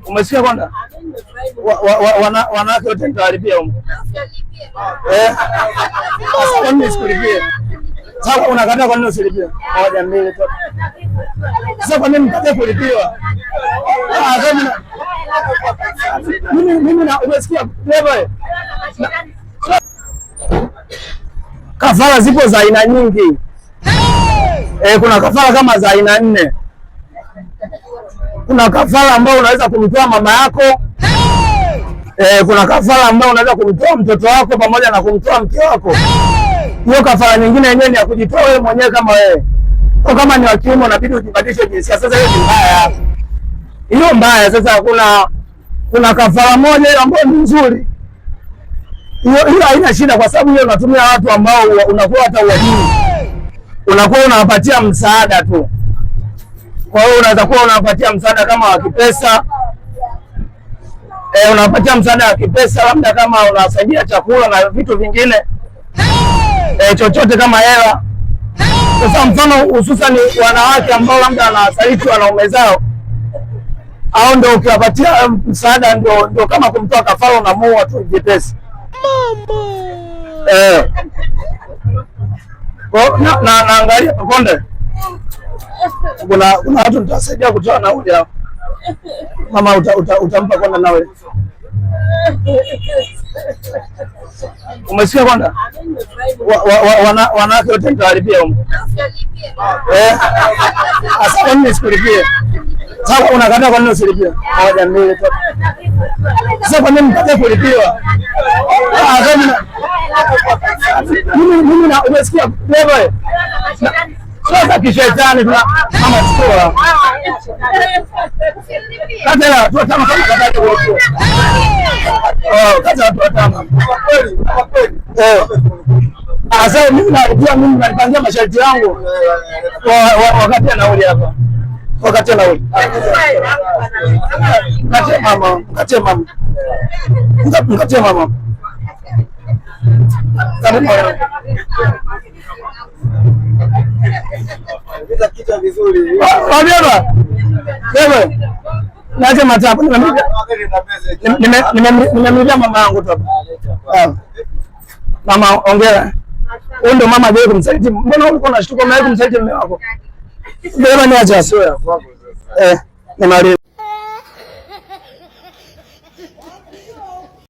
Umesikia kwanza? Wanawake wote nitawaripia huko. Sasa kwa nini sikulipie? Sasa unakataa kwa nini usilipie? Moja mbili tatu. Sasa kwa nini mkatae kulipiwa? Mimi na umesikia wewe? Kafara zipo za aina nyingi. Kuna kafara kama za aina 4. Kuna kafara ambayo unaweza kumtoa mama yako. Kuna kafara ambayo unaweza kumtoa mtoto wako pamoja na kumtoa mke wako. Hiyo kafara nyingine yenyewe ni ya kujitoa wewe mwenyewe kama wewe. Kwa kama ni wa kiume unabidi ujibadilishe jinsia. Sasa hiyo ni mbaya. Hiyo mbaya. Sasa kuna kafara moja ambayo ni nzuri. Hiyo haina shida kwa sababu hiyo unatumia watu ambao unakuwa hata uwajui. Unakuwa unawapatia msaada tu. Kwa hiyo unaweza kuwa unawapatia msaada kama wa kipesa. Unawapatia msaada wa kipesa labda kama unawasaidia chakula na vitu vingine. Chochote kama hela. Sasa mfano hususan wanawake ambao labda wanawasaliti wanaume zao. Au ndio ukiwapatia msaada ndio kama kumtoa kafara unamuua tu jepesi. Naangalia Konde. Kuna watu nitasaidia kutoa nauli hapo. Mama utampa Konde nauli. Umesikia kwanza? Wanawake wote nitawaripia huko. Sasa kwa nini sikulipie? Sasa unakataa kwa nini usilipie? Moja mbili tatu. Sasa kwa nini mkatae kulipiwa? Mimi na umesikia wewe? Sasa kishetani tuna mama chukua. Kata tu kama kata wote. Kata tu kama. Sasa mimi nalipangia masharti yangu. Wakati anauli hapa. Wakati anauli. Mkatie mama. Mkatie mama. Bila kitu vizuri. Wewe. Naje matapo. Nimemlilia mama yangu tu hapa. Mama ongea. Wewe ndo mama wewe kumsaliti. Mbona uko unashtuka mimi kumsaliti mume wako? Wewe ni acha sio. Ni mali.